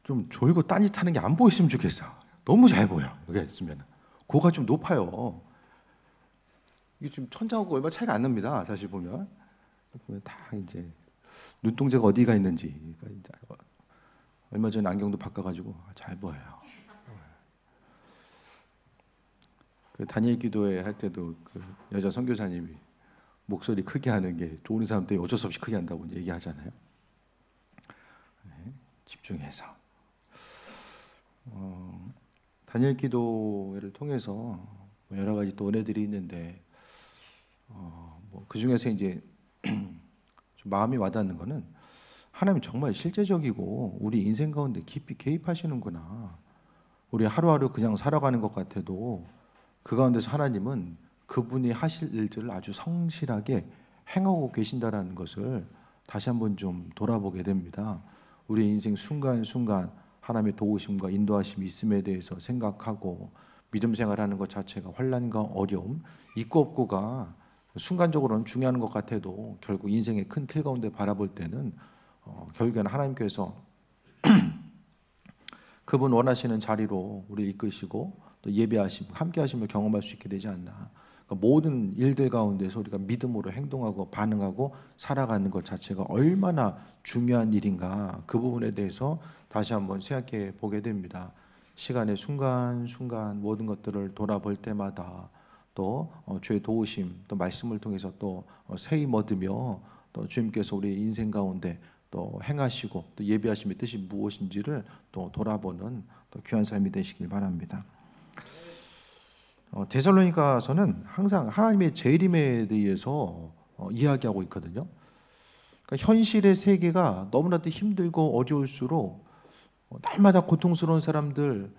좀 졸고 딴짓하는 게 안 보였으면 좋겠어. 너무 잘 보여. 여기 있으면 고가 좀 높아요. 이게 지금 천장하고 얼마 차이가 안 납니다. 사실 보면 다 이제 눈동자가 어디가 있는지. 그러니까 이제 얼마 전에 안경도 바꿔가지고 잘 보여요. 그 다니엘 기도회 할 때도 그 여자 선교사님이 목소리 크게 하는 게 좋은 사람들이 어쩔 수 없이 크게 한다고 얘기하잖아요. 네, 집중해서 다니엘 기도회를 통해서 여러 가지 또 은혜들이 있는데 그 중에서 이제 좀 마음이 와닿는 거는 하나님 정말 실제적이고 우리 인생 가운데 깊이 개입하시는구나. 우리 하루하루 그냥 살아가는 것 같아도 그 가운데서 하나님은 그분이 하실 일들을 아주 성실하게 행하고 계신다라는 것을 다시 한번 좀 돌아보게 됩니다. 우리 인생 순간순간 하나님의 도우심과 인도하심이 있음에 대해서 생각하고 믿음 생활하는 것 자체가 환난과 어려움, 있고 없고가 순간적으로는 중요한 것 같아도 결국 인생의 큰 틀 가운데 바라볼 때는 결국에는 하나님께서 그분 원하시는 자리로 우리 이끄시고 또 예배하심, 함께 하심을 경험할 수 있게 되지 않나. 그러니까 모든 일들 가운데서 우리가 믿음으로 행동하고 반응하고 살아가는 것 자체가 얼마나 중요한 일인가. 그 부분에 대해서 다시 한번 생각해 보게 됩니다. 시간의 순간순간 모든 것들을 돌아볼 때마다 또 주의 도우심, 또 말씀을 통해서 또 새 힘 얻으며 또 주님께서 우리 인생 가운데 또 행하시고 또 예배하심의 뜻이 무엇인지를 또 돌아보는 또 귀한 삶이 되시길 바랍니다. 데살로니가서는 항상 하나님의 재림에 대해서 이야기하고 있거든요. 그러니까 현실의 세계가 너무나도 힘들고 어려울수록 날마다 고통스러운 사람들,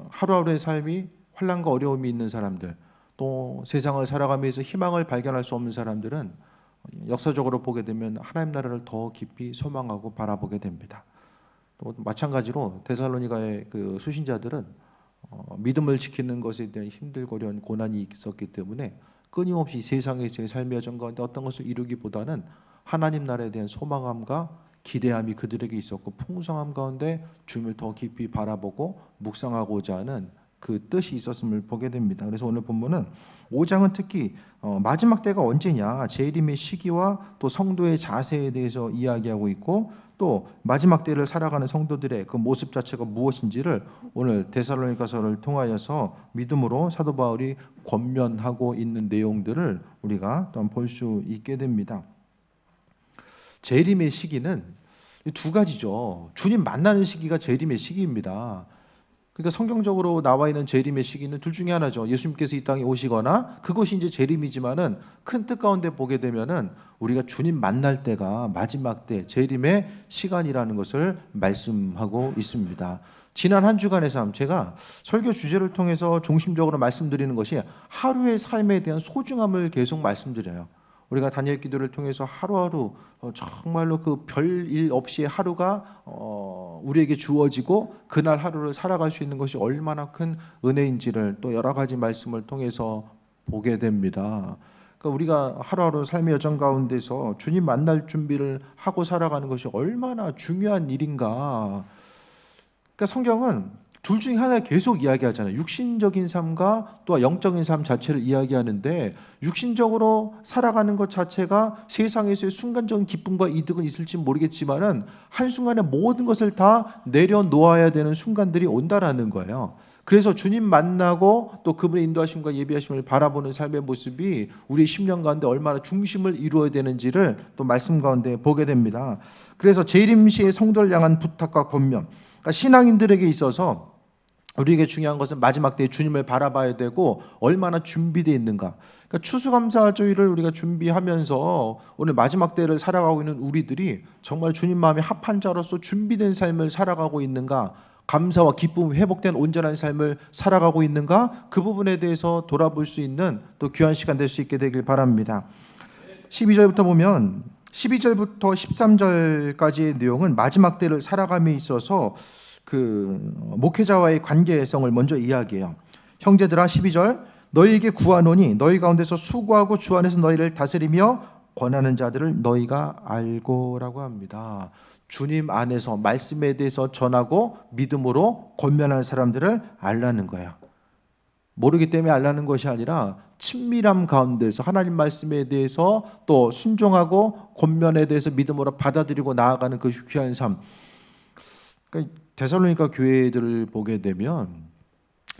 하루하루의 삶이 환난과 어려움이 있는 사람들, 또 세상을 살아가면서 희망을 발견할 수 없는 사람들은 역사적으로 보게 되면 하나님 나라를 더 깊이 소망하고 바라보게 됩니다. 또 마찬가지로 데살로니가의 그 수신자들은 믿음을 지키는 것에 대한 힘들고 어려운 고난이 있었기 때문에 끊임없이 세상에서의 삶의 여정 가운데 어떤 것을 이루기보다는 하나님 나라에 대한 소망함과 기대함이 그들에게 있었고 풍성함 가운데 주님을 더 깊이 바라보고 묵상하고자 하는 그 뜻이 있었음을 보게 됩니다. 그래서 오늘 본문은 5장은 특히 마지막 때가 언제냐, 재림의 시기와 또 성도의 자세에 대해서 이야기하고 있고 또 마지막 때를 살아가는 성도들의 그 모습 자체가 무엇인지를 오늘 데살로니가서를 통하여서 믿음으로 사도 바울이 권면하고 있는 내용들을 우리가 또 볼 수 있게 됩니다. 재림의 시기는 두 가지죠. 주님 만나는 시기가 재림의 시기입니다. 그러니까 성경적으로 나와 있는 재림의 시기는 둘 중에 하나죠. 예수님께서 이 땅에 오시거나 그것이 이제 재림이지만은 큰 뜻 가운데 보게 되면은 우리가 주님 만날 때가 마지막 때 재림의 시간이라는 것을 말씀하고 있습니다. 지난 한 주간의 삶, 제가 설교 주제를 통해서 중심적으로 말씀드리는 것이 하루의 삶에 대한 소중함을 계속 말씀드려요. 우리가 다니엘 기도를 통해서 하루하루 정말로 그 별일 없이 하루가 우리에게 주어지고 그날 하루를 살아갈 수 있는 것이 얼마나 큰 은혜인지를 또 여러 가지 말씀을 통해서 보게 됩니다. 그러니까 우리가 하루하루 삶의 여정 가운데서 주님 만날 준비를 하고 살아가는 것이 얼마나 중요한 일인가. 그러니까 성경은 둘 중에 하나 계속 이야기하잖아요. 육신적인 삶과 또 영적인 삶 자체를 이야기하는데 육신적으로 살아가는 것 자체가 세상에서의 순간적인 기쁨과 이득은 있을지 모르겠지만은 한순간에 모든 것을 다 내려놓아야 되는 순간들이 온다라는 거예요. 그래서 주님 만나고 또 그분의 인도하심과 예비하심을 바라보는 삶의 모습이 우리 심령 가운데 얼마나 중심을 이루어야 되는지를 또 말씀 가운데 보게 됩니다. 그래서 재림 시의 성도를 향한 부탁과 권면, 그러니까 신앙인들에게 있어서 우리에게 중요한 것은 마지막 때에 주님을 바라봐야 되고 얼마나 준비되어 있는가. 그러니까 추수감사주의를 우리가 준비하면서 오늘 마지막 때를 살아가고 있는 우리들이 정말 주님 마음에 합한 자로서 준비된 삶을 살아가고 있는가, 감사와 기쁨 회복된 온전한 삶을 살아가고 있는가, 그 부분에 대해서 돌아볼 수 있는 또 귀한 시간 될 수 있게 되길 바랍니다. 12절부터 보면 12절부터 13절까지의 내용은 마지막 때를 살아감에 있어서 그 목회자와의 관계성을 먼저 이야기해요. 형제들아 12절 너희에게 구하노니 너희 가운데서 수고하고 주 안에서 너희를 다스리며 권하는 자들을 너희가 알고라고 합니다. 주님 안에서 말씀에 대해서 전하고 믿음으로 권면하는 사람들을 알라는 거예요. 모르기 때문에 알라는 것이 아니라 친밀함 가운데서 하나님 말씀에 대해서 또 순종하고 권면에 대해서 믿음으로 받아들이고 나아가는 그 귀한 삶. 그러니까 데살로니가 교회들을 보게 되면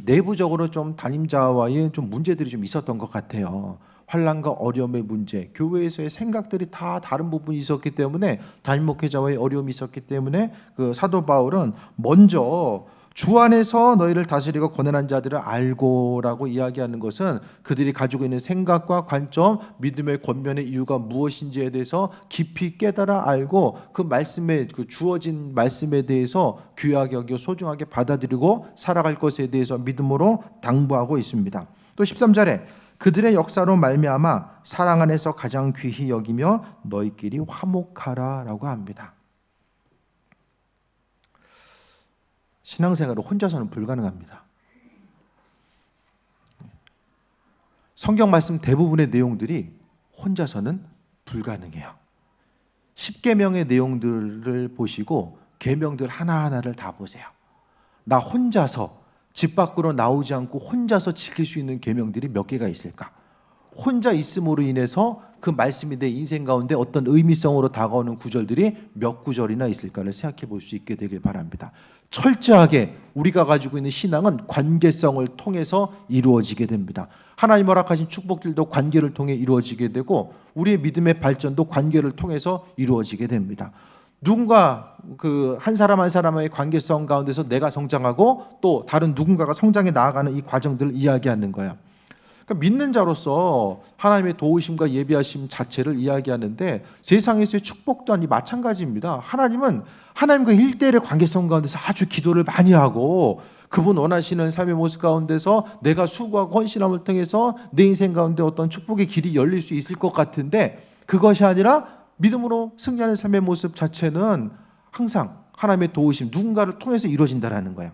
내부적으로 좀 담임자와의 좀 문제들이 좀 있었던 것 같아요. 환난과 어려움의 문제, 교회에서의 생각들이 다 다른 부분이 있었기 때문에 담임 목회자와의 어려움이 있었기 때문에 그 사도 바울은 먼저 주 안에서 너희를 다스리고 권한한 자들을 알고라고 이야기하는 것은 그들이 가지고 있는 생각과 관점, 믿음의 권면의 이유가 무엇인지에 대해서 깊이 깨달아 알고 그 말씀에 그 주어진 말씀에 대해서 귀하게 여겨 소중하게 받아들이고 살아갈 것에 대해서 믿음으로 당부하고 있습니다. 또 13절에 그들의 역사로 말미암아 사랑 안에서 가장 귀히 여기며 너희끼리 화목하라라고 합니다. 신앙생활은 혼자서는 불가능합니다. 성경 말씀 대부분의 내용들이 혼자서는 불가능해요. 10계명의 내용들을 보시고 계명들 하나하나를 다 보세요. 나 혼자서 집 밖으로 나오지 않고 혼자서 지킬 수 있는 계명들이 몇 개가 있을까? 혼자 있음으로 인해서 그 말씀이 내 인생 가운데 어떤 의미성으로 다가오는 구절들이 몇 구절이나 있을까를 생각해 볼 수 있게 되길 바랍니다. 철저하게 우리가 가지고 있는 신앙은 관계성을 통해서 이루어지게 됩니다. 하나님 허락하신 축복들도 관계를 통해 이루어지게 되고 우리의 믿음의 발전도 관계를 통해서 이루어지게 됩니다. 누군가 그 한 사람 한 사람의 관계성 가운데서 내가 성장하고 또 다른 누군가가 성장해 나아가는 이 과정들을 이야기하는 거야. 그러니까 믿는 자로서 하나님의 도우심과 예비하심 자체를 이야기하는데 세상에서의 축복 또한 이 마찬가지입니다. 하나님은 하나님과 1대1의 관계성 가운데서 아주 기도를 많이 하고 그분 원하시는 삶의 모습 가운데서 내가 수고하고 헌신함을 통해서 내 인생 가운데 어떤 축복의 길이 열릴 수 있을 것 같은데 그것이 아니라 믿음으로 승리하는 삶의 모습 자체는 항상 하나님의 도우심 누군가를 통해서 이루어진다라는 거예요.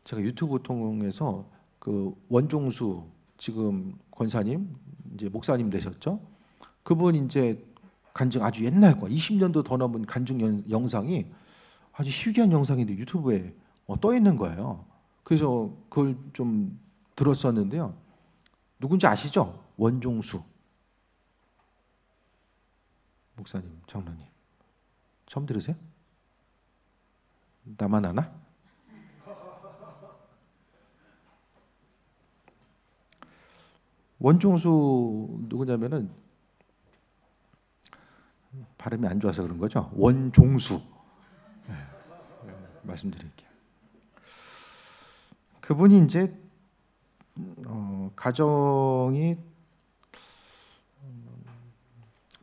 제가 유튜브 통해서 그 원종수 지금 권사님 이제 목사님 되셨죠? 그분 이제 간증 아주 옛날 거 20년도 더 넘은 간증 영상이 아주 희귀한 영상인데 유튜브에 떠 있는 거예요. 그래서 그걸 좀 들었었는데요. 누군지 아시죠? 원종수 목사님, 장로님 처음 들으세요? 나만 아나? 원종수 누구냐면은 발음이 안 좋아서 그런 거죠. 원종수 말씀드릴게요. 그분이 이제 가정이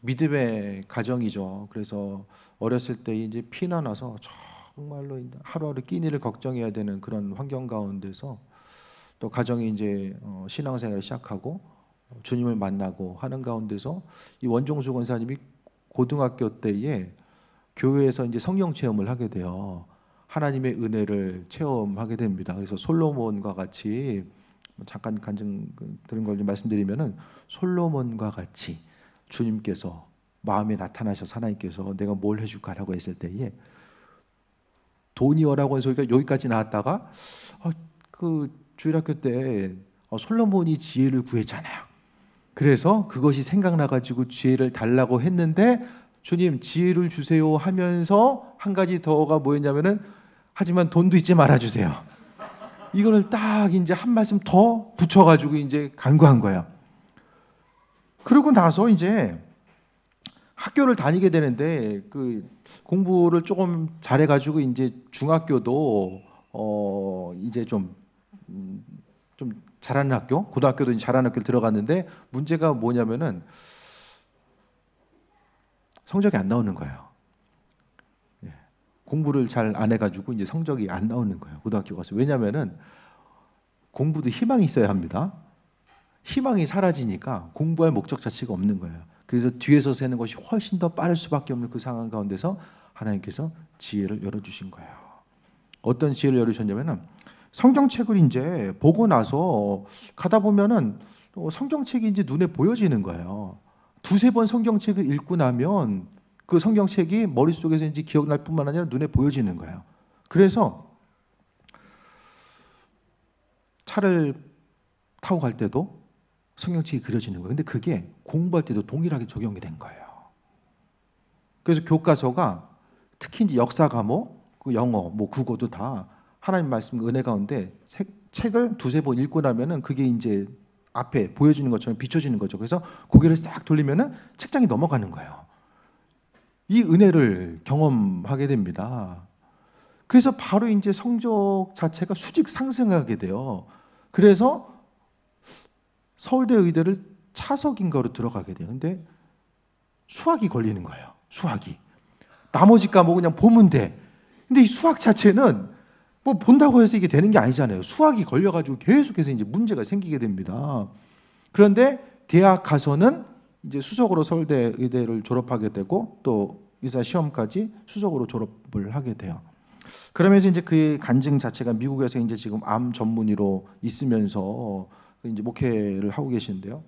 믿음의 가정이죠. 그래서 어렸을 때 이제 피난와서 정말로 하루하루 끼니를 걱정해야 되는 그런 환경 가운데서 또 가정이 이제 신앙생활을 시작하고 주님을 만나고 하는 가운데서 이 원종수 권사님이 고등학교 때에 교회에서 이제 성령 체험을 하게 돼요. 하나님의 은혜를 체험하게 됩니다. 그래서 솔로몬과 같이 잠깐 간증 들은 걸 좀 말씀드리면은 솔로몬과 같이 주님께서 마음에 나타나셔서 하나님께서 내가 뭘 해줄까라고 했을 때에 돈이 오라고 한 소리가 여기까지 나왔다가 그 주일학교 때 솔로몬이 지혜를 구했잖아요. 그래서 그것이 생각나가지고 지혜를 달라고 했는데 주님 지혜를 주세요 하면서 한 가지 더가 뭐였냐면은 하지만 돈도 잊지 말아주세요. 이거를 딱 이제 한 말씀 더 붙여가지고 이제 간구한 거예요. 그러고 나서 이제 학교를 다니게 되는데 그 공부를 조금 잘해가지고 이제 중학교도 이제 좀 잘하는 학교, 고등학교도 잘하는 학교를 들어갔는데 문제가 뭐냐면은 성적이 안 나오는 거예요. 공부를 잘 안 해가지고 이제 성적이 안 나오는 거예요. 고등학교 가서. 왜냐면은 공부도 희망이 있어야 합니다. 희망이 사라지니까 공부할 목적 자체가 없는 거예요. 그래서 뒤에서 세는 것이 훨씬 더 빠를 수밖에 없는 그 상황 가운데서 하나님께서 지혜를 열어주신 거예요. 어떤 지혜를 열으셨냐면은 성경책을 이제 보고 나서 가다 보면은 성경책이 이제 눈에 보여지는 거예요. 두세 번 성경책을 읽고 나면 그 성경책이 머릿속에서 이제 기억날 뿐만 아니라 눈에 보여지는 거예요. 그래서 차를 타고 갈 때도 성경책이 그려지는 거예요. 근데 그게 공부할 때도 동일하게 적용이 된 거예요. 그래서 교과서가 특히 이제 역사 과목, 그 영어, 뭐 국어도 다 하나님 말씀 은혜 가운데 책을 두세 번 읽고 나면은 그게 이제 앞에 보여지는 것처럼 비춰지는 거죠. 그래서 고개를 싹 돌리면은 책장이 넘어가는 거예요. 이 은혜를 경험하게 됩니다. 그래서 바로 이제 성적 자체가 수직 상승하게 돼요. 그래서 서울대 의대를 차석인가로 들어가게 돼요. 근데 수학이 걸리는 거예요. 수학이. 나머지 과목은 그냥 보면 돼. 근데 이 수학 자체는 뭐 본다고 해서 이게 되는 게 아니잖아요. 수학이 걸려가지고 계속해서 이제 문제가 생기게 됩니다. 그런데 대학 가서는 이제 수석으로 서울대 의대를 졸업하게 되고 또 의사 시험까지 수석으로 졸업을 하게 돼요. 그러면서 이제 그의 간증 자체가 미국에서 이제 지금 암 전문의로 있으면서 이제 목회를 하고 계시는데요.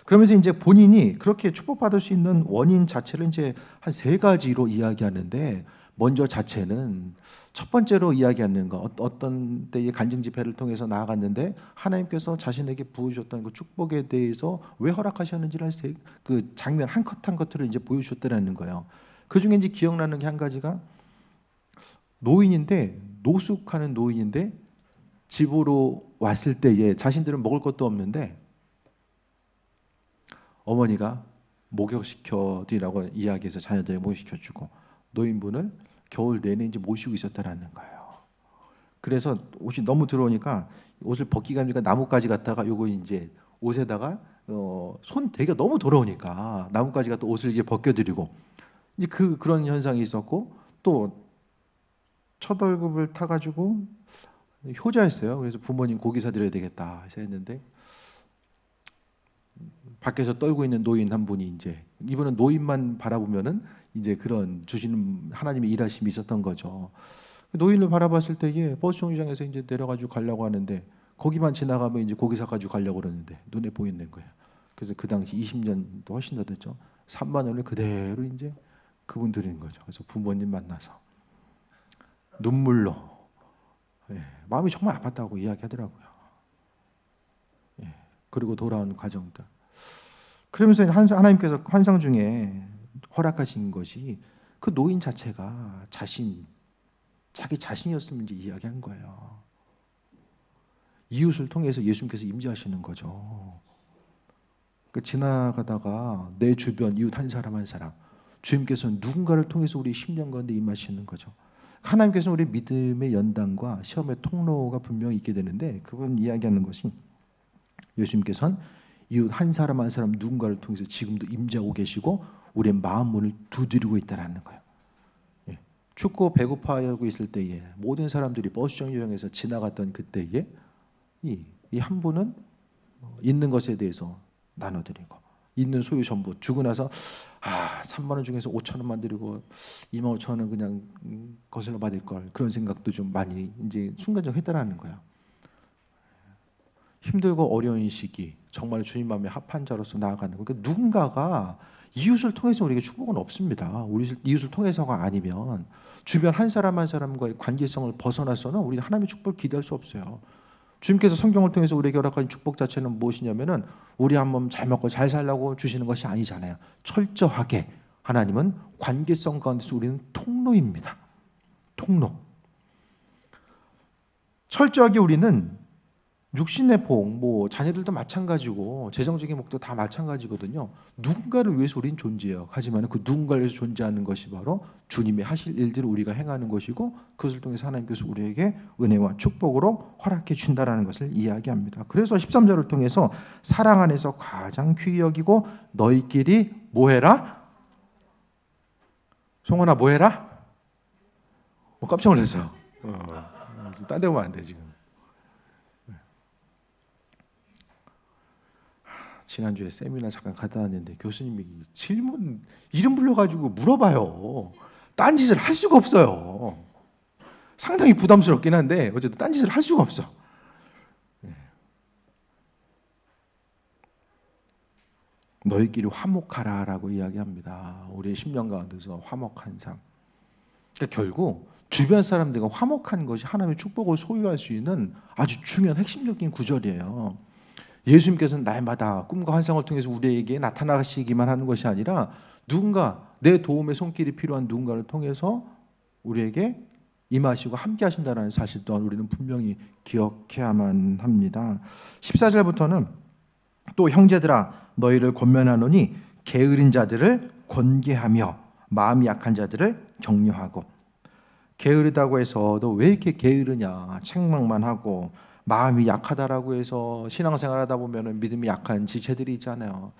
그러면서 이제 본인이 그렇게 축복받을 수 있는 원인 자체를 이제 한 세 가지로 이야기하는데, 먼저 자체는 첫 번째로 이야기하는 거, 어떤 때의 간증 집회를 통해서 나아갔는데 하나님께서 자신에게 부으셨던 그 축복에 대해서 왜 허락하셨는지를 그 장면 한 컷 한 컷을 이제 보여주셨다는 거예요. 그 중에 이제 기억나는 게 한 가지가, 노인인데, 노숙하는 노인인데 집으로 왔을 때에 자신들은 먹을 것도 없는데 어머니가 목욕시켜 드리라고 이야기해서 자녀들을 목욕시켜주고 노인분을 겨울 내내 이제 모시고 있었다라는 거예요. 그래서 옷이 너무 들어오니까 옷을 벗기가 하니까 나뭇가지 갖다가 요거 이제 옷에다가 손 대기가 너무 더러우니까 나뭇가지 갖다 옷을 이게 벗겨드리고, 이제 그런 현상이 있었고, 또 첫 월급을 타가지고 효자였어요. 그래서 부모님 고기 사드려야 되겠다 해서 했는데 밖에서 떨고 있는 노인 한 분이 이제, 이분은 노인만 바라보면은 이제 그런 주시는 하나님의 일하심이 있었던 거죠. 노인을 바라봤을 때에 버스 정류장에서 이제 내려가지고 가려고 하는데 거기만 지나가면 이제 고기 사가지고 가려고 그러는데 눈에 보이는 거예요. 그래서 그 당시 20년도 훨씬 더 됐죠. 3만 원을 그대로 이제 그분 드리는 거죠. 그래서 부모님 만나서 눈물로, 마음이 정말 아팠다고 이야기하더라고요. 그리고 돌아온 과정들. 그러면서 하나님께서 환상 중에 허락하신 것이 그 노인 자체가 자기 자신이었으면 이제 이야기한 거예요. 이웃을 통해서 예수님께서 임재하시는 거죠. 그 지나가다가 내 주변 이웃 한 사람 한 사람, 주님께서는 누군가를 통해서 우리 심령 가운데 임하시는 거죠. 하나님께서는 우리 믿음의 연단과 시험의 통로가 분명히 있게 되는데, 그분 이야기하는 것이 예수님께서는 이웃 한 사람 한 사람 누군가를 통해서 지금도 임재하고 계시고 우리의 마음 문을 두드리고 있다라는 거예요. 춥고 배고파하고 있을 때에 모든 사람들이 버스 정류장에서 지나갔던 그때에 이 한 분은 있는 것에 대해서 나눠드리고, 있는 소유 전부 주고 나서 3만 원 중에서 5천 원만 드리고 2만 5천 원은 그냥 거슬러 받을 걸, 그런 생각도 좀 많이 이제 순간적으로 했다라는 거예요. 힘들고 어려운 시기 정말 주님 마음에 합한 자로서 나아가는 거. 그러니까 누군가가 이웃을 통해서 우리에게 축복은 없습니다. 우리 이웃을 통해서가 아니면 주변 한 사람 한 사람과의 관계성을 벗어나서는 우리는 하나님의 축복을 기대할 수 없어요. 주님께서 성경을 통해서 우리에게 허락하신 축복 자체는 무엇이냐면은 우리 한 몸 잘 먹고 잘 살라고 주시는 것이 아니잖아요. 철저하게 하나님은 관계성 가운데서 우리는 통로입니다. 통로. 철저하게 우리는 육신의 복, 뭐 자녀들도 마찬가지고 재정적인 복도 다 마찬가지거든요. 누군가를 위해서 우리는 존재해요. 하지만 그 누군가를 위해서 존재하는 것이 바로 주님이 하실 일들을 우리가 행하는 것이고, 그것을 통해서 하나님께서 우리에게 은혜와 축복으로 허락해 준다라는 것을 이야기합니다. 그래서 13절을 통해서 사랑 안에서 가장 귀히 여기고 너희끼리 뭐해라? 송원아 뭐해라? 깜짝 놀랐어요. 딴 데 보면 안 돼 지금. 지난주에 세미나 잠깐 갔다 왔는데 교수님이 질문 이름 불러가지고 물어봐요. 딴짓을 할 수가 없어요. 상당히 부담스럽긴 한데 어쨌든 딴짓을 할 수가 없어. 너희끼리 화목하라라고 이야기합니다. 우리의 심령 가운데서 화목한 삶. 그러니까 결국 주변 사람들과 화목한 것이 하나님의 축복을 소유할 수 있는 아주 중요한 핵심적인 구절이에요. 예수님께서는 날마다 꿈과 환상을 통해서 우리에게 나타나시기만 하는 것이 아니라 누군가 내 도움의 손길이 필요한 누군가를 통해서 우리에게 임하시고 함께 하신다는 사실 또한 우리는 분명히 기억해야만 합니다. 14절부터는 또 형제들아 너희를 권면하노니 게으른 자들을 권계하며 마음이 약한 자들을 격려하고. 게으르다고 해서 너 왜 이렇게 게으르냐 책망만 하고, 마음이 약하다라고 해서 신앙생활하다 보면 믿음이 약한 지체들이 있잖아요.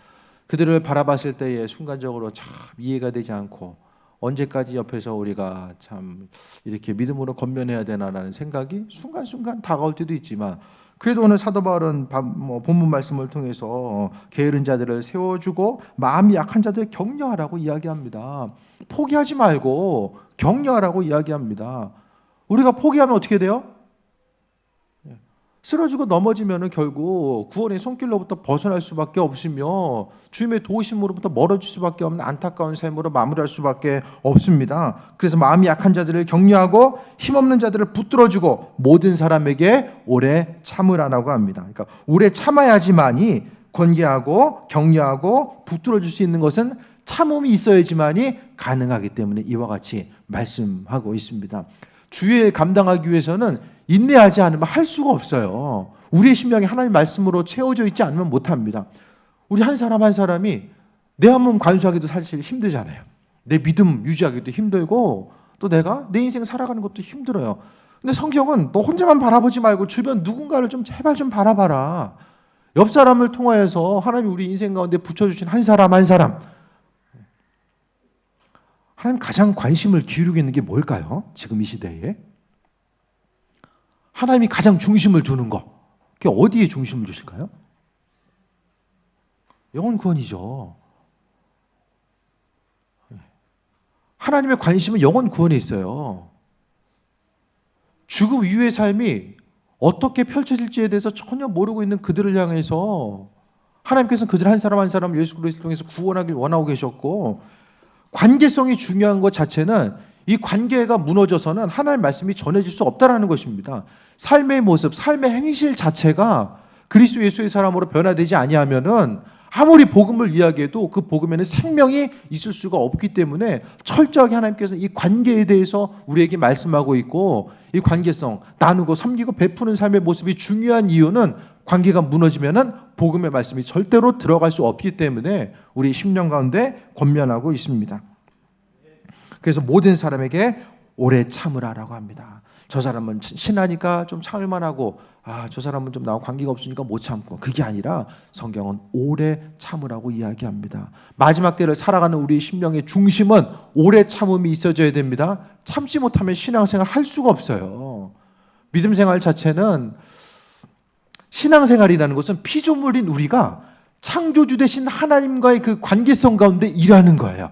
그들을 바라봤을 때에 순간적으로 참 이해가 되지 않고, 언제까지 옆에서 우리가 참 이렇게 믿음으로 권면해야 되나라는 생각이 순간순간 다가올 때도 있지만, 그래도 오늘 사도 바울은 본문 말씀을 통해서 게으른 자들을 세워주고 마음이 약한 자들을 격려하라고 이야기합니다. 포기하지 말고 격려하라고 이야기합니다. 우리가 포기하면 어떻게 돼요? 쓰러지고 넘어지면 결국 구원의 손길로부터 벗어날 수밖에 없으며 주님의 도우심으로부터 멀어질 수밖에 없는 안타까운 삶으로 마무리할 수밖에 없습니다. 그래서 마음이 약한 자들을 격려하고 힘없는 자들을 붙들어주고 모든 사람에게 오래 참으라라고 합니다. 그러니까 오래 참아야지만이 권계하고 격려하고 붙들어줄 수 있는 것은 참음이 있어야지만이 가능하기 때문에 이와 같이 말씀하고 있습니다. 주의 감당하기 위해서는 인내하지 않으면 할 수가 없어요. 우리의 심령이 하나님의 말씀으로 채워져 있지 않으면 못합니다. 우리 한 사람 한 사람이 내 한 몸 관수하기도 사실 힘들잖아요. 내 믿음 유지하기도 힘들고 또 내가 내 인생 살아가는 것도 힘들어요. 근데 성경은 너 혼자만 바라보지 말고 주변 누군가를 좀 제발 좀 바라봐라. 옆 사람을 통하여서 하나님이 우리 인생 가운데 붙여주신 한 사람 한 사람, 하나님 가장 관심을 기울이고 있는 게 뭘까요? 지금 이 시대에 하나님이 가장 중심을 두는 거, 그게 어디에 중심을 두실까요? 영혼 구원이죠. 하나님의 관심은 영혼 구원에 있어요. 죽음 이후의 삶이 어떻게 펼쳐질지에 대해서 전혀 모르고 있는 그들을 향해서 하나님께서는 그들 한 사람 한 사람 예수 그리스도를 통해서 구원하길 원하고 계셨고, 관계성이 중요한 것 자체는 이 관계가 무너져서는 하나님의 말씀이 전해질 수 없다는 것입니다. 삶의 모습, 삶의 행실 자체가 그리스도 예수의 사람으로 변화되지 아니하면은 아무리 복음을 이야기해도 그 복음에는 생명이 있을 수가 없기 때문에 철저하게 하나님께서는 이 관계에 대해서 우리에게 말씀하고 있고, 이 관계성, 나누고 섬기고 베푸는 삶의 모습이 중요한 이유는 관계가 무너지면은 복음의 말씀이 절대로 들어갈 수 없기 때문에 우리 심령 가운데 권면하고 있습니다. 그래서 모든 사람에게 오래 참으라라고 합니다. 저 사람은 신하니까 좀 참을만 하고, 저 사람은 좀 나와 관계가 없으니까 못 참고, 그게 아니라 성경은 오래 참으라고 이야기합니다. 마지막 때를 살아가는 우리 심령의 중심은 오래 참음이 있어져야 됩니다. 참지 못하면 신앙생활 할 수가 없어요. 믿음 생활 자체는, 신앙생활이라는 것은 피조물인 우리가 창조주 되신 하나님과의 그 관계성 가운데 일하는 거예요.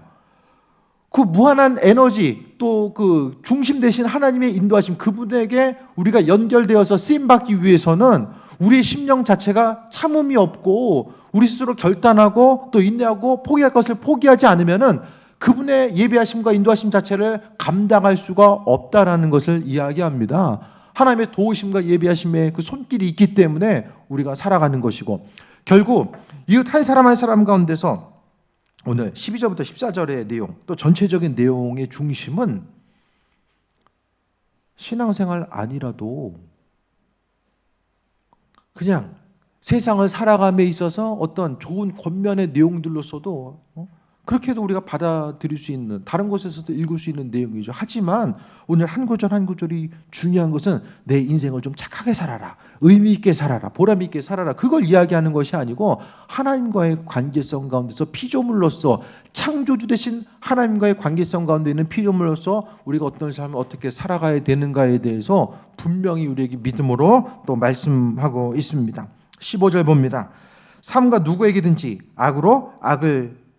그 무한한 에너지, 또 그 중심 되신 하나님의 인도하심, 그분에게 우리가 연결되어서 쓰임받기 위해서는 우리의 심령 자체가 참음이 없고 우리 스스로 결단하고 또 인내하고 포기할 것을 포기하지 않으면은 그분의 예배하심과 인도하심 자체를 감당할 수가 없다라는 것을 이야기합니다. 하나님의 도우심과 예배하심의 그 손길이 있기 때문에 우리가 살아가는 것이고, 결국 이웃 한 사람 한 사람 가운데서 오늘 12절부터 14절의 내용, 또 전체적인 내용의 중심은 신앙생활 아니라도 그냥 세상을 살아감에 있어서 어떤 좋은 권면의 내용들로서도 그렇게도 우리가 받아들일 수 있는, 다른 곳에서도 읽을 수 있는 내용이죠. 하지만 오늘 한 구절 한 구절이 중요한 것은 내 인생을 좀 착하게 살아라, 의미 있게 살아라, 보람 있게 살아라, 그걸 이야기하는 것이 아니고 하나님과의 관계성 가운데서 피조물로서, 창조주 되신 하나님과의 관계성 가운데 있는 피조물로서 우리가 어떤 삶을 어떻게 살아가야 되는가에 대해서 분명히 우리에게 믿음으로 또 말씀하고 있습니다. 15절 봅니다. 삼가 누구에게든지 악으로 악을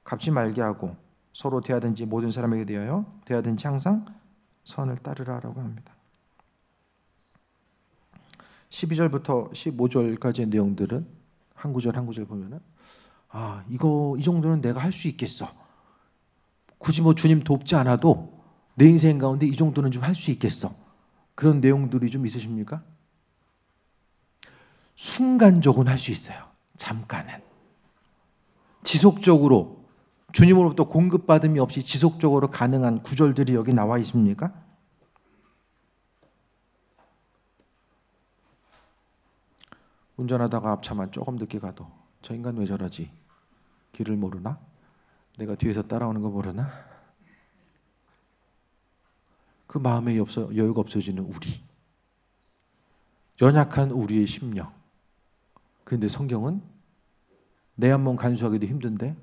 갚지 말게 하고 서로 대하든지 모든 사람에게 대하여 대하든지 항상 선을 따르라라고 합니다. 12절부터 15절까지의 내용들은 한 구절 한 구절 보면은 이 정도는 내가 할 수 있겠어. 굳이 뭐 주님 돕지 않아도 내 인생 가운데 이 정도는 좀 할 수 있겠어. 그런 내용들이 좀 있으십니까? 순간적으로는 할 수 있어요. 잠깐은. 지속적으로 주님으로부터 공급받음이 없이 지속적으로 가능한 구절들이 여기 나와 있습니까? 운전하다가 앞차만 조금 늦게 가도 저 인간 왜 저러지? 길을 모르나? 내가 뒤에서 따라오는 거 모르나? 그 마음에 여유가 없어지는 우리. 연약한 우리의 심령. 그런데 성경은 내 한 몸 간수하기도 힘든데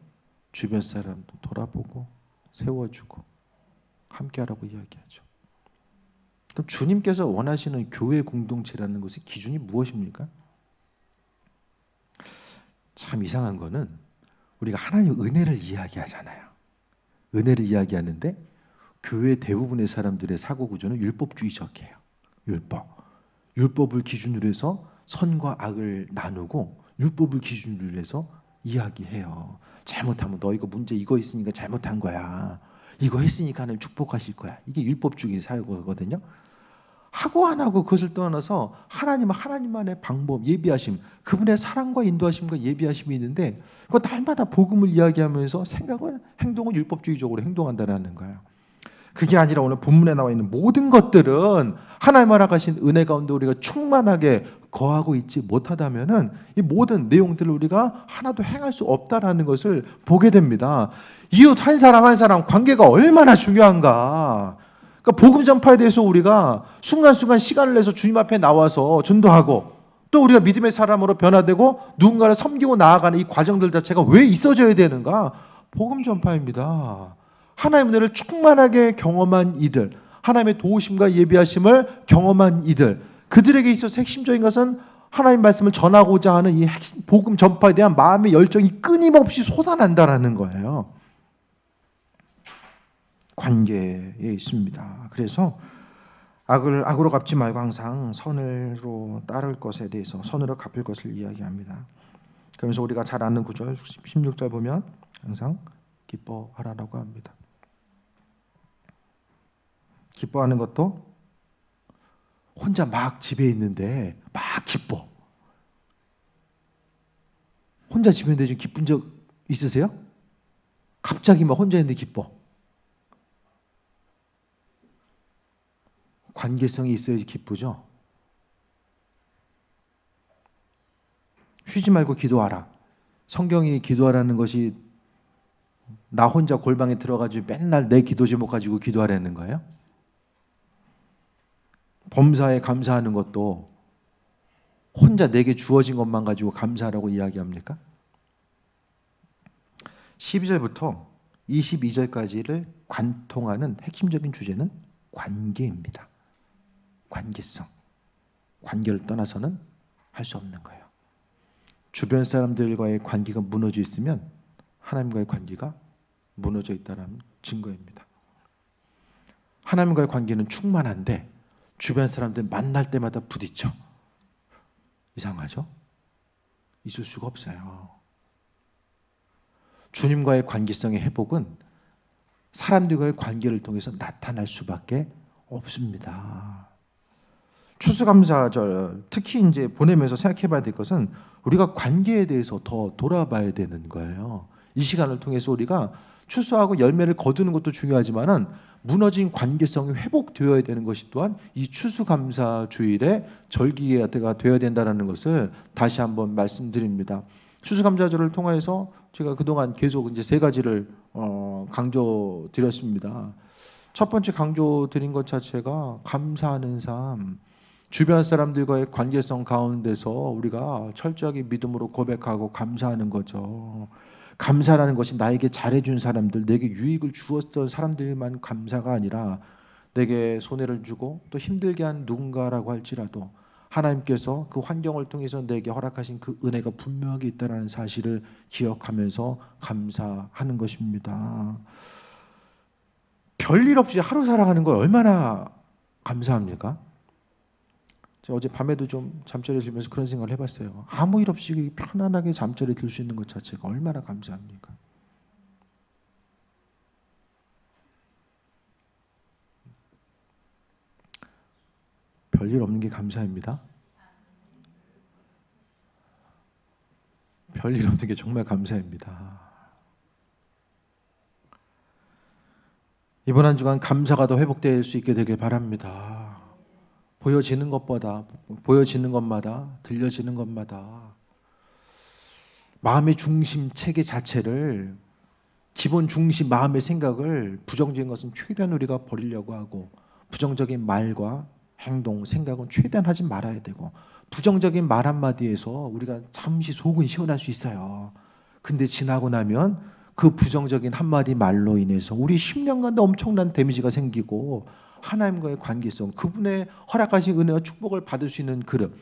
주변 사람도 돌아보고 세워주고 함께하라고 이야기하죠. 그럼 주님께서 원하시는 교회 공동체라는 것의 기준이 무엇입니까? 참 이상한 거는 우리가 하나님 은혜를 이야기하잖아요. 은혜를 이야기하는데 교회 대부분의 사람들의 사고 구조는 율법주의적이에요. 율법을 기준으로 해서 선과 악을 나누고 율법을 기준으로 해서 이야기해요. 잘못하면 너 이거 문제 이거 있으니까 잘못한 거야. 이거 했으니까 하나님 축복하실 거야. 이게 율법주의 사고거든요. 하고 안 하고 그것을 떠나서 하나님만의 방법, 예비하심, 그분의 사랑과 인도하심과 예비하심이 있는데 그거 날마다 복음을 이야기하면서 행동은 율법주의적으로 행동한다는 거예요. 그게 아니라 오늘 본문에 나와 있는 모든 것들은 하나님 허락하신 은혜 가운데 우리가 충만하게 거하고 있지 못하다면은 이 모든 내용들을 우리가 하나도 행할 수 없다라는 것을 보게 됩니다. 이웃 한 사람 한 사람 관계가 얼마나 중요한가. 그러니까 복음 전파에 대해서 우리가 순간순간 시간을 내서 주님 앞에 나와서 전도하고 또 우리가 믿음의 사람으로 변화되고 누군가를 섬기고 나아가는 이 과정들 자체가 왜 있어져야 되는가? 복음 전파입니다. 하나님의 은혜를 충만하게 경험한 이들, 하나님의 도우심과 예비하심을 경험한 이들, 그들에게 있어서 핵심적인 것은 하나님 말씀을 전하고자 하는 이 복음 전파에 대한 마음의 열정이 끊임없이 솟아난다라는 거예요. 관계에 있습니다. 그래서 악으로 갚지 말고 항상 선으로 따를 것에 대해서 선으로 갚을 것을 이야기합니다. 그러면서 우리가 잘 아는 구절 16절 보면 항상 기뻐하라라고 합니다. 기뻐하는 것도 혼자 막 집에 있는데 막 기뻐. 혼자 집에 있는데 좀 기쁜 적 있으세요? 갑자기 막 혼자 있는데 기뻐. 관계성이 있어야지 기쁘죠. 쉬지 말고 기도하라. 성경이 기도하라는 것이 나 혼자 골방에 들어가지고 맨날 내 기도 제목 가지고 기도하라는 거예요? 범사에 감사하는 것도 혼자 내게 주어진 것만 가지고 감사하라고 이야기합니까? 12절부터 22절까지를 관통하는 핵심적인 주제는 관계입니다. 관계성. 관계를 떠나서는 할 수 없는 거예요. 주변 사람들과의 관계가 무너져 있으면 하나님과의 관계가 무너져 있다는 증거입니다. 하나님과의 관계는 충만한데 주변 사람들 만날 때마다 부딪혀. 이상하죠? 있을 수가 없어요. 주님과의 관계성의 회복은 사람들과의 관계를 통해서 나타날 수밖에 없습니다. 추수감사절 특히 이제 보내면서 생각해봐야 될 것은 우리가 관계에 대해서 더 돌아봐야 되는 거예요. 이 시간을 통해서 우리가 추수하고 열매를 거두는 것도 중요하지만은 무너진 관계성이 회복되어야 되는 것이 또한 이 추수감사 주일의 절기가 되어야 된다는 것을 다시 한번 말씀드립니다. 추수감사절을 통해서 제가 그동안 계속 이제 세 가지를 강조드렸습니다. 첫 번째 강조드린 것 자체가 감사하는 삶. 주변 사람들과의 관계성 가운데서 우리가 철저하게 믿음으로 고백하고 감사하는 거죠. 감사라는 것이 나에게 잘해준 사람들, 내게 유익을 주었던 사람들만 감사가 아니라 내게 손해를 주고 또 힘들게 한 누군가라고 할지라도 하나님께서 그 환경을 통해서 내게 허락하신 그 은혜가 분명하게 있다는 사실을 기억하면서 감사하는 것입니다. 별일 없이 하루 살아가는 걸 얼마나 감사합니까? 제가 어제 밤에도 좀 잠자리에 들면서 그런 생각을 해봤어요. 아무 일 없이 편안하게 잠자리에 들 수 있는 것 자체가 얼마나 감사합니까? 별일 없는 게 감사입니다. 별일 없는 게 정말 감사입니다. 이번 한 주간 감사가 더 회복될 수 있게 되길 바랍니다. 보여지는 것보다, 보여지는 것마다, 들려지는 것마다 마음의 중심 체계 자체를, 기본 중심 마음의 생각을, 부정적인 것은 최대한 우리가 버리려고 하고, 부정적인 말과 행동, 생각은 최대한 하지 말아야 되고, 부정적인 말 한마디에서 우리가 잠시 속은 시원할 수 있어요. 근데 지나고 나면 그 부정적인 한마디 말로 인해서 우리 10년간도 엄청난 데미지가 생기고, 하나님과의 관계성, 그분의 허락하신 은혜와 축복을 받을 수 있는 그릇.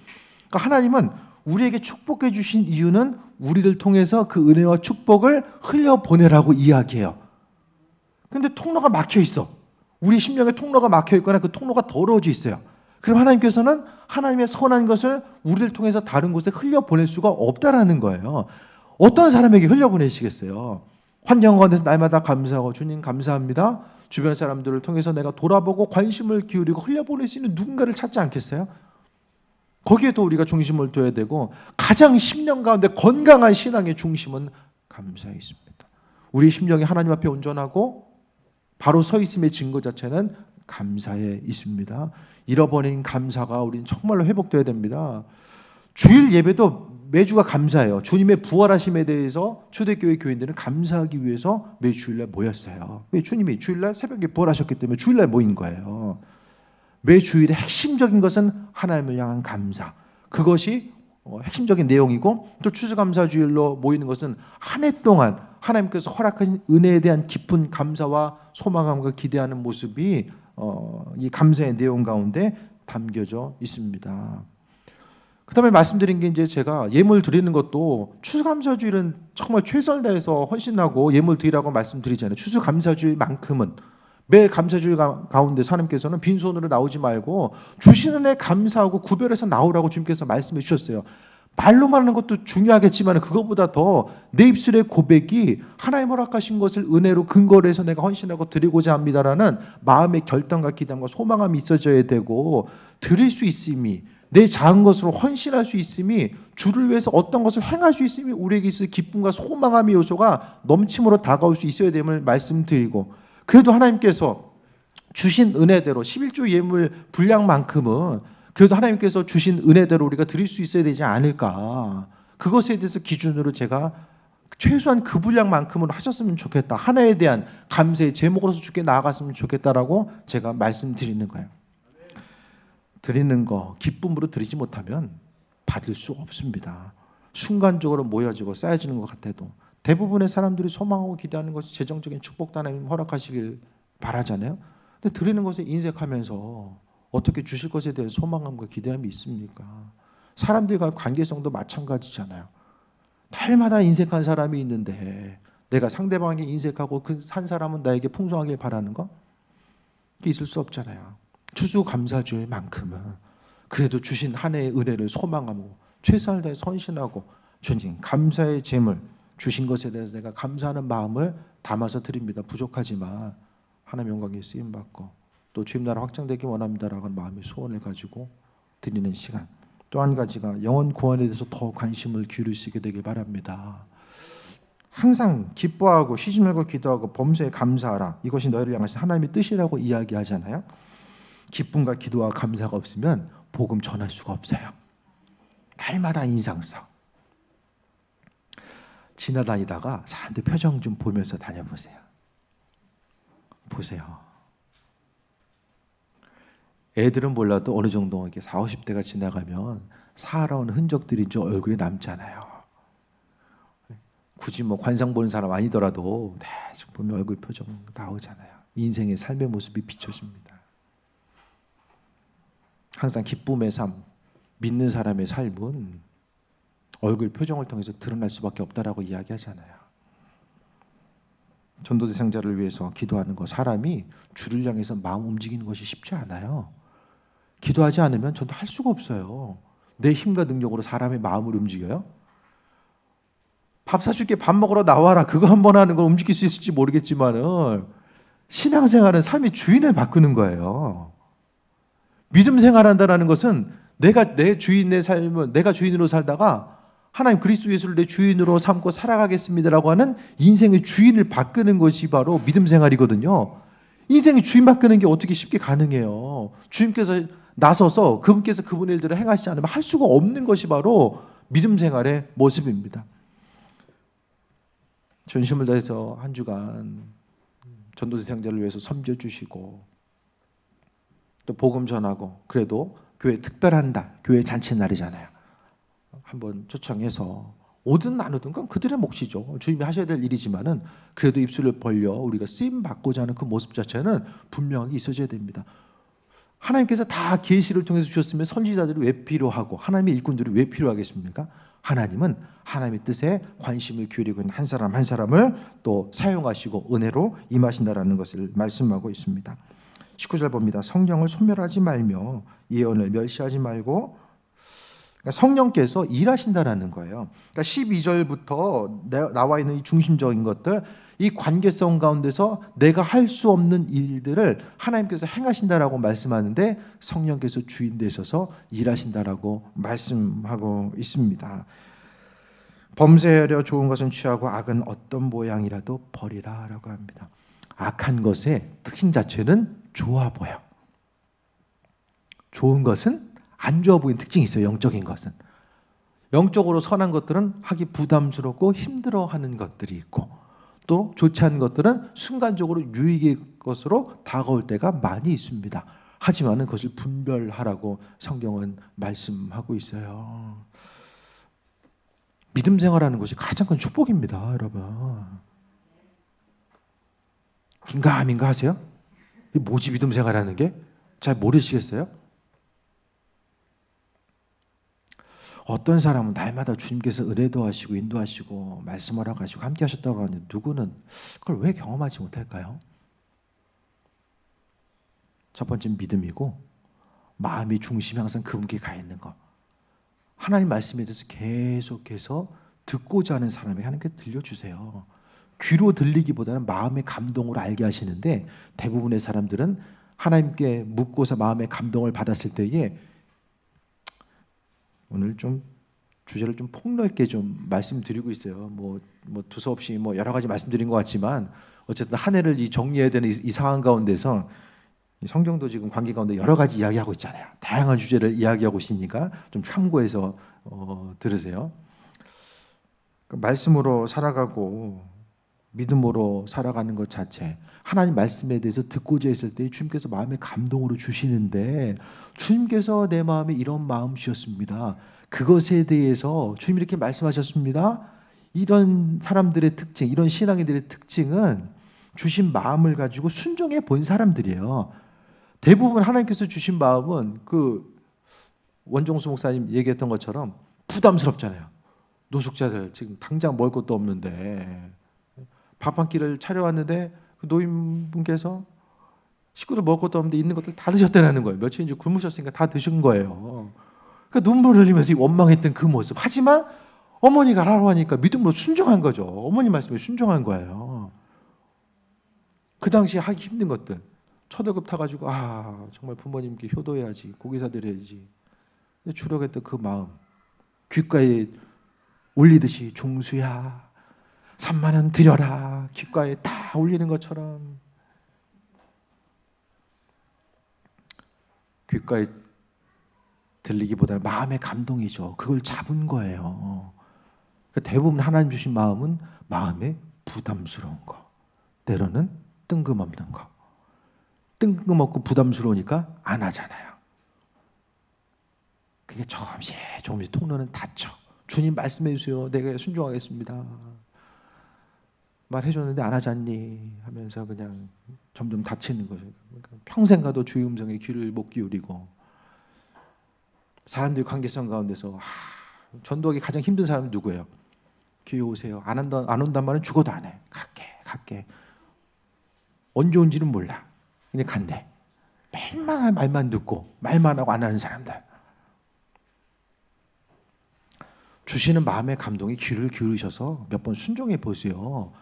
그러니까 하나님은 우리에게 축복해 주신 이유는 우리를 통해서 그 은혜와 축복을 흘려보내라고 이야기해요. 근데 통로가 막혀 있어. 우리 심령에 통로가 막혀 있거나 그 통로가 더러워져 있어요. 그럼 하나님께서는 하나님의 선한 것을 우리를 통해서 다른 곳에 흘려보낼 수가 없다라는 거예요. 어떤 사람에게 흘려보내시겠어요? 환경 가운데서 날마다 감사하고 주님 감사합니다. 주변 사람들을 통해서 내가 돌아보고 관심을 기울이고 흘려보낼 수 있는 누군가를 찾지 않겠어요? 거기에 더 우리가 중심을 둬야 되고, 가장 심령 가운데 건강한 신앙의 중심은 감사에 있습니다. 우리 심령이 하나님 앞에 온전하고 바로 서 있음의 증거 자체는 감사에 있습니다. 잃어버린 감사가 우리는 정말로 회복돼야 됩니다. 주일 예배도 매주가 감사해요. 주님의 부활하심에 대해서 초대교회 교인들은 감사하기 위해서 매 주일날 모였어요. 왜? 주님이 주일날 새벽에 부활하셨기 때문에 주일날 모인 거예요. 매 주일의 핵심적인 것은 하나님을 향한 감사. 그것이 핵심적인 내용이고, 또 추수감사주일로 모이는 것은 한 해 동안 하나님께서 허락하신 은혜에 대한 깊은 감사와 소망감과 기대하는 모습이 이 감사의 내용 가운데 담겨져 있습니다. 그 다음에 말씀드린 게, 이제 제가 예물 드리는 것도, 추수감사주일은 정말 최선을 다해서 헌신하고 예물 드리라고 말씀드리잖아요. 추수감사주일만큼은 매 감사주일 가운데 하나님께서는 빈손으로 나오지 말고 주시는 애 감사하고 구별해서 나오라고 주님께서 말씀해 주셨어요. 말로만 하는 것도 중요하겠지만 그것보다 더 내 입술의 고백이 하나님 허락하신 것을 은혜로 근거로 해서 내가 헌신하고 드리고자 합니다라는 마음의 결단과 기대함과 소망함이 있어져야 되고, 드릴 수 있음이, 내 작은 것으로 헌신할 수 있음이, 주를 위해서 어떤 것을 행할 수 있음이 우리에게 있을 기쁨과 소망함의 요소가 넘침으로 다가올 수 있어야 됨을 말씀드리고, 그래도 하나님께서 주신 은혜대로 11조 예물 분량만큼은 그래도 하나님께서 주신 은혜대로 우리가 드릴 수 있어야 되지 않을까. 그것에 대해서 기준으로 제가 최소한 그 분량만큼은 하셨으면 좋겠다. 하나에 대한 감사의 제목으로서 주께 나아갔으면 좋겠다라고 제가 말씀드리는 거예요. 드리는 거 기쁨으로 드리지 못하면 받을 수 없습니다. 순간적으로 모여지고 쌓여지는 것 같아도 대부분의 사람들이 소망하고 기대하는 것이 재정적인 축복도 하나님 허락하시길 바라잖아요. 근데 드리는 것에 인색하면서 어떻게 주실 것에 대해 소망함과 기대함이 있습니까? 사람들과 관계성도 마찬가지잖아요. 날마다 인색한 사람이 있는데 내가 상대방에게 인색하고 그 한 사람은 나에게 풍성하길 바라는 거? 그게 있을 수 없잖아요. 추수감사주일만큼은 그래도 주신 한 해의 은혜를 소망하고 최선을 다해 선신하고, 주님 감사의 제물 주신 것에 대해서 내가 감사하는 마음을 담아서 드립니다. 부족하지만 하나님 영광에 쓰임받고 또 주님 나라 확장되기 원합니다라는 마음의 소원을 가지고 드리는 시간. 또 한 가지가 영혼 구원에 대해서 더 관심을 기울일 수 있게 되길 바랍니다. 항상 기뻐하고 쉬지 말고 기도하고 범사에 감사하라. 이것이 너희를 향하신 하나님의 뜻이라고 이야기하잖아요. 기쁨과 기도와 감사가 없으면 복음 전할 수가 없어요. 날마다 인상 써. 지나다니다가 사람들 표정 좀 보면서 다녀보세요. 보세요. 애들은 몰라도 어느 정도 이렇게 40, 50대가 지나가면 살아온 흔적들이 좀 얼굴에 남잖아요. 굳이 뭐 관상 보는 사람 아니더라도 대충 보면 얼굴 표정 나오잖아요. 인생의 삶의 모습이 비춰집니다. 항상 기쁨의 삶, 믿는 사람의 삶은 얼굴 표정을 통해서 드러날 수밖에 없다라고 이야기하잖아요. 전도 대상자를 위해서 기도하는 거, 사람이 주를 향해서 마음 움직이는 것이 쉽지 않아요. 기도하지 않으면 저도 할 수가 없어요. 내 힘과 능력으로 사람의 마음을 움직여요? 밥 사줄게, 밥 먹으러 나와라, 그거 한 번 하는 걸 움직일 수 있을지 모르겠지만은 신앙생활은 삶의 주인을 바꾸는 거예요. 믿음 생활한다는 것은 내가 내 주인의 삶은 내가 주인으로 살다가 하나님 그리스도 예수를 내 주인으로 삼고 살아가겠습니다라고 하는 인생의 주인을 바꾸는 것이 바로 믿음 생활이거든요. 인생의 주인 바꾸는 게 어떻게 쉽게 가능해요? 주님께서 나서서 그분께서 그분의 일들을 행하시지 않으면 할 수가 없는 것이 바로 믿음 생활의 모습입니다. 전심을 다해서 한 주간 전도 대상자를 위해서 섬겨 주시고 또 복음 전하고, 그래도 교회 특별한 날, 교회 잔치 날이잖아요. 한번 초청해서 오든 안 오든 건 그들의 몫이죠. 주님이 하셔야 될 일이지만은 그래도 입술을 벌려 우리가 쓰임 받고자 하는 그 모습 자체는 분명하게 있어져야 됩니다. 하나님께서 다 계시를 통해서 주셨으면 선지자들이 왜 필요하고 하나님의 일꾼들이 왜 필요하겠습니까? 하나님은 하나님의 뜻에 관심을 기울이고 있는 한 사람 한 사람을 또 사용하시고 은혜로 임하신다라는 것을 말씀하고 있습니다. 19절 봅니다. 성령을 소멸하지 말며 예언을 멸시하지 말고, 그러니까 성령께서 일하신다라는 거예요. 그러니까 12절부터 나와 있는 이 중심적인 것들, 이 관계성 가운데서 내가 할 수 없는 일들을 하나님께서 행하신다라고 말씀하는데 성령께서 주인 되셔서 일하신다라고 말씀하고 있습니다. 범죄하려 좋은 것은 취하고 악은 어떤 모양이라도 버리라라고 합니다. 악한 것의 특징 자체는 좋아 보여. 좋은 것은 안 좋아 보이는 특징이 있어요. 영적인 것은. 영적으로 선한 것들은 하기 부담스럽고 힘들어하는 것들이 있고, 또 좋지 않은 것들은 순간적으로 유익의 것으로 다가올 때가 많이 있습니다. 하지만 그것을 분별하라고 성경은 말씀하고 있어요. 믿음 생활하는 것이 가장 큰 축복입니다, 여러분. 긴가민가 하세요? 뭐지 믿음 생활하는 게? 잘 모르시겠어요? 어떤 사람은 날마다 주님께서 은혜도 하시고 인도하시고 말씀하러 가시고 함께 하셨다고 하는데 누구는 그걸 왜 경험하지 못할까요? 첫 번째는 믿음이고, 마음의 중심이 항상 그분께 가 있는 것. 하나님 말씀에 대해서 계속해서 듣고자 하는 사람에게 하나님께서 들려주세요. 귀로 들리기보다는 마음의 감동으로 알게 하시는데, 대부분의 사람들은 하나님께 묻고서 마음의 감동을 받았을 때에, 오늘 좀 주제를 좀 폭넓게 좀 말씀드리고 있어요. 뭐 두서없이 여러 가지 말씀드린 것 같지만 어쨌든 한 해를 정리해야 되는 이 상황 가운데서 성경도 지금 관계 가운데 여러 가지 이야기하고 있잖아요. 다양한 주제를 이야기하고 있으니까 좀 참고해서 들으세요. 말씀으로 살아가고 믿음으로 살아가는 것 자체, 하나님 말씀에 대해서 듣고자 했을 때 주님께서 마음의 감동으로 주시는데, 주님께서 내 마음에 이런 마음이셨습니다. 그것에 대해서 주님이 이렇게 말씀하셨습니다. 이런 사람들의 특징, 이런 신앙인들의 특징은 주신 마음을 가지고 순종해 본 사람들이에요. 대부분 하나님께서 주신 마음은 그 원종수 목사님 얘기했던 것처럼 부담스럽잖아요. 노숙자들 지금 당장 먹을 것도 없는데 밥 한 끼를 차려왔는데 그 노인분께서 식구들 먹을 것도 없는데 있는 것들 다 드셨다는 거예요. 며칠 이제 굶으셨으니까 다 드신 거예요. 그 눈물 흘리면서 원망했던 그 모습. 하지만 어머니가 하라고 하니까 믿음으로 순종한 거죠. 어머니 말씀에 순종한 거예요. 그 당시에 하기 힘든 것들. 초대급 타가지고 정말 부모님께 효도해야지, 고기 사드려야지. 주력했던 그 마음. 귓가에 올리듯이 종수야 3만 원 드려라. 귓가에 다 올리는 것처럼 귓가에 들리기보다 마음의 감동이죠. 그걸 잡은 거예요. 그러니까 대부분 하나님 주신 마음은 마음에 부담스러운 거, 때로는 뜬금없는 거. 뜬금없고 부담스러우니까 안 하잖아요. 그게 조금씩 통로는 닫혀. 주님 말씀해 주세요. 내가 순종하겠습니다. 말해줬는데 안 하잖니 하면서 그냥 점점 닫히는 거죠. 그러니까 평생 가도 주의 음성에 귀를 못 기울이고, 사람들의 관계성 가운데서 전도하기 가장 힘든 사람은 누구예요? 교회 오세요. 안 온단 말은 죽어도 안 해. 갈게. 언제 온지는 몰라. 그냥 간대. 얼마나 말만 듣고 말만 하고 안 하는 사람들. 주시는 마음의 감동에 귀를 기울이셔서 몇 번 순종해 보세요.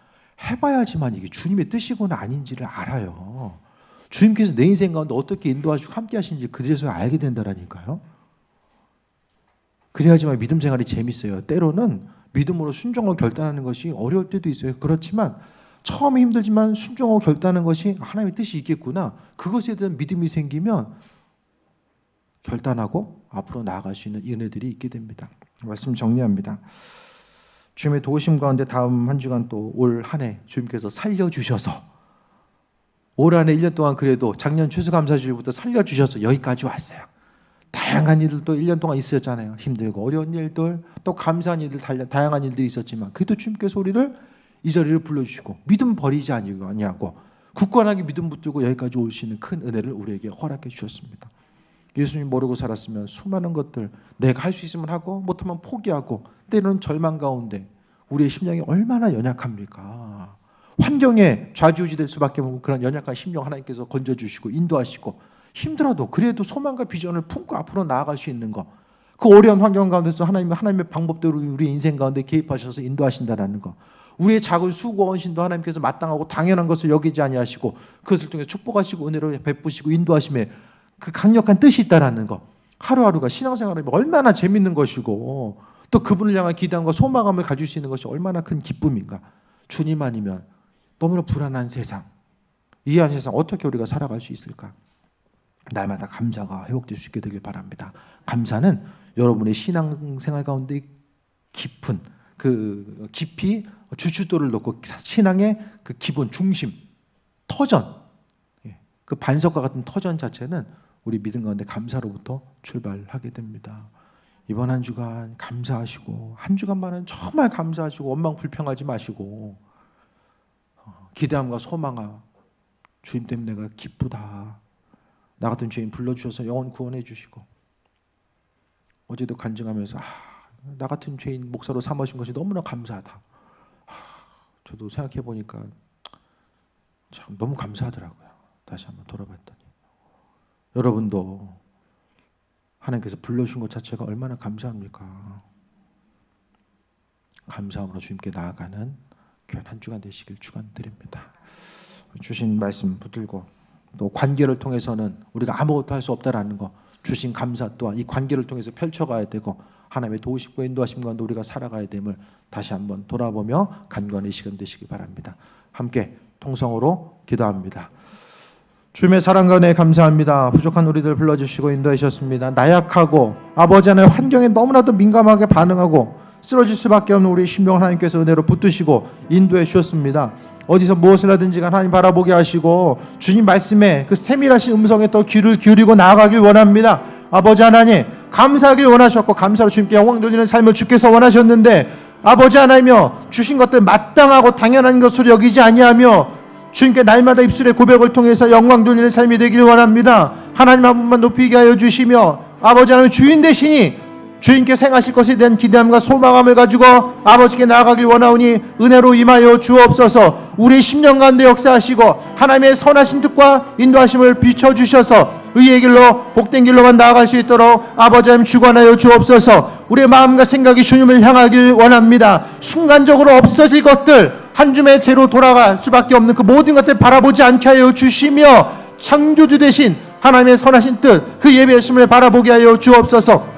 해봐야지만 이게 주님의 뜻이구나 아닌지를 알아요. 주님께서 내 인생 가운데 어떻게 인도하시고 함께 하시는지 그제서야 알게 된다라니까요. 그래야지만 믿음 생활이 재밌어요. 때로는 믿음으로 순종하고 결단하는 것이 어려울 때도 있어요. 그렇지만 처음에 힘들지만 순종하고 결단하는 것이 하나님의 뜻이 있겠구나. 그것에 대한 믿음이 생기면 결단하고 앞으로 나아갈 수 있는 은혜들이 있게 됩니다. 말씀 정리합니다. 주님의 도우심 가운데 다음 한 주간 또 올 한 해 주님께서 살려주셔서 올 한 해 1년 동안 그래도 작년 추수감사주일부터 살려주셔서 여기까지 왔어요. 다양한 일들도 1년 동안 있었잖아요. 힘들고 어려운 일들 또 감사한 일들 다양한 일들이 있었지만 그래도 주님께서 우리를 이 자리를 불러주시고 믿음 버리지 아니하고 굳건하게 믿음 붙들고 여기까지 올 수 있는 큰 은혜를 우리에게 허락해 주셨습니다. 예수님 모르고 살았으면 수많은 것들 내가 할 수 있으면 하고 못하면 포기하고 때로는 절망 가운데 우리의 심령이 얼마나 연약합니까? 환경에 좌지우지될 수밖에 없는 그런 연약한 심령 하나님께서 건져주시고 인도하시고 힘들어도 그래도 소망과 비전을 품고 앞으로 나아갈 수 있는 것, 그 어려운 환경 가운데서 하나님의 방법대로 우리 인생 가운데 개입하셔서 인도하신다는 것, 우리의 작은 수고 헌신도 하나님께서 마땅하고 당연한 것을 여기지 아니하시고 그것을 통해 축복하시고 은혜로 베푸시고 인도하심에 그 강력한 뜻이 있다라는 것, 하루하루가 신앙생활이 얼마나 재밌는 것이고 또 그분을 향한 기대함과 소망감을 가질 수 있는 것이 얼마나 큰 기쁨인가. 주님 아니면 너무나 불안한 세상, 이해한 세상 어떻게 우리가 살아갈 수 있을까? 날마다 감사가 회복될 수 있게 되길 바랍니다. 감사는 여러분의 신앙생활 가운데 깊은 그 깊이 주춧돌을 놓고 신앙의 그 기본 중심, 터전, 그 반석과 같은 터전 자체는 우리 믿음 가운데 감사로부터 출발하게 됩니다. 이번 한 주간 감사하시고 한 주간만은 정말 감사하시고 원망 불평하지 마시고 기대함과 소망아 주님 때문에 내가 기쁘다. 나 같은 죄인 불러주셔서 영혼 구원해 주시고 어제도 간증하면서 나 같은 죄인 목사로 삼으신 것이 너무나 감사하다. 저도 생각해 보니까 참 너무 감사하더라고요. 다시 한번 돌아봤더니 여러분도 하나님께서 불러주신 것 자체가 얼마나 감사합니까? 감사함으로 주님께 나아가는 귀한 한 주간 되시길 축원드립니다. 주신 말씀 붙들고 또 관계를 통해서는 우리가 아무것도 할 수 없다라는 거, 주신 감사 또한 이 관계를 통해서 펼쳐가야 되고 하나님의 도우심과 인도하심 가운데 우리가 살아가야 됨을 다시 한번 돌아보며 간구하는 시간 되시기 바랍니다. 함께 통성으로 기도합니다. 주님의 사랑과 은혜에 감사합니다. 부족한 우리들 불러주시고 인도해 주셨습니다. 나약하고 아버지 하나님의 환경에 너무나도 민감하게 반응하고 쓰러질 수밖에 없는 우리 심령 하나님께서 은혜로 붙드시고 인도해 주셨습니다. 어디서 무엇을 하든지 하나님 바라보게 하시고 주님 말씀에 그 세밀하신 음성에 또 귀를 기울이고 나아가길 원합니다. 아버지 하나님 감사하길 원하셨고 감사로 주님께 영광 돌리는 삶을 주께서 원하셨는데 아버지 하나님이여 주신 것들 마땅하고 당연한 것으로 여기지 아니하며 주님께 날마다 입술의 고백을 통해서 영광 돌리는 삶이 되길 원합니다. 하나님 한 분만 높이게 하여 주시며 아버지 하나님 주인 되시니 주인께 행하실 것에 대한 기대함과 소망함을 가지고 아버지께 나아가길 원하오니 은혜로 임하여 주옵소서. 우리 심령 가운데 역사하시고 하나님의 선하신 뜻과 인도하심을 비춰주셔서 의의 길로 복된 길로만 나아갈 수 있도록 아버지 하나님 주관하여 주옵소서. 우리의 마음과 생각이 주님을 향하길 원합니다. 순간적으로 없어질 것들 한 줌의 죄로 돌아갈 수밖에 없는 그 모든 것들 바라보지 않게 하여 주시며 창조주 되신 하나님의 선하신 뜻 그 예배하심을 바라보게 하여 주옵소서.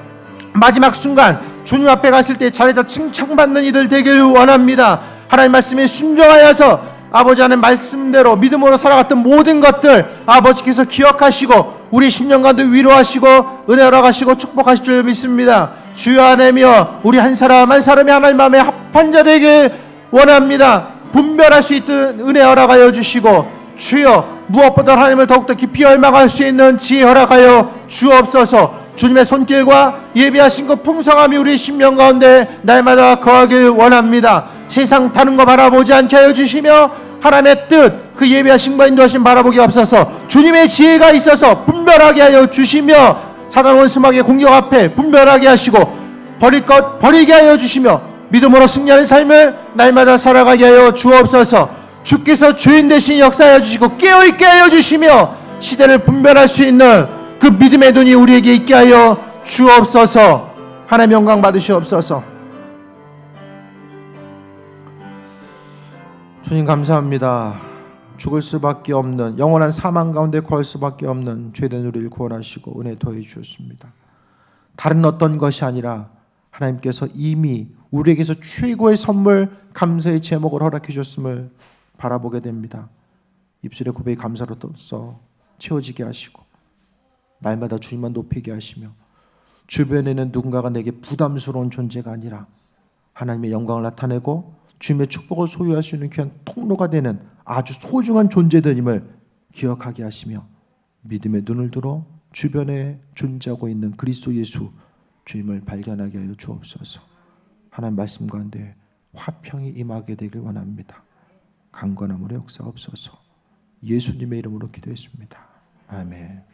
마지막 순간 주님 앞에 갔을 때 자리에서 칭찬받는 이들 되길 원합니다. 하나님 말씀에 순종하여서 아버지 하나님 말씀대로 믿음으로 살아갔던 모든 것들 아버지께서 기억하시고 우리 심령 가운데 위로하시고 은혜 허락하시고 축복하실 줄 믿습니다. 주여 하나님이여 우리 한 사람 한 사람이 하나님 마음에 합한 자 되길 원합니다. 분별할 수 있는 은혜 허락하여 주시고 주여 무엇보다 하나님을 더욱더 깊이 열망할 수 있는 지혜 허락하여 주옵소서. 주님의 손길과 예비하신 것 풍성함이 우리 심령 가운데 날마다 거하길 원합니다. 세상 다른 거 바라보지 않게 하여 주시며 하나님의 뜻 그 예비하심과 인도하심 바라보기 앞서서 주님의 지혜가 있어서 분별하게 하여 주시며 사단 원수막의 공격 앞에 분별하게 하시고 버릴 것 버리게 하여 주시며 믿음으로 승리하는 삶을 날마다 살아가게 하여 주옵소서. 주께서 주인 대신 역사하여 주시고 깨어있게 하여 주시며 시대를 분별할 수 있는 그 믿음의 눈이 우리에게 있게 하여 주옵소서. 하나님 영광 받으시옵소서. 주님 감사합니다. 죽을 수밖에 없는 영원한 사망 가운데 거할 수밖에 없는 죄된 우리를 구원하시고 은혜 더해 주셨습니다. 다른 어떤 것이 아니라 하나님께서 이미 우리에게서 최고의 선물 감사의 제목을 허락해 주셨음을 바라보게 됩니다. 입술의 고백이 감사로서 채워지게 하시고 날마다 주님만 높이게 하시며 주변에는 누군가가 내게 부담스러운 존재가 아니라 하나님의 영광을 나타내고 주님의 축복을 소유할 수 있는 귀한 통로가 되는 아주 소중한 존재들임을 기억하게 하시며 믿음의 눈을 들어 주변에 존재하고 있는 그리스도 예수 주님을 발견하게 하여 주옵소서. 하나님 말씀 가운데 화평이 임하게 되길 원합니다. 강건함으로 역사옵소서. 예수님의 이름으로 기도했습니다. 아멘.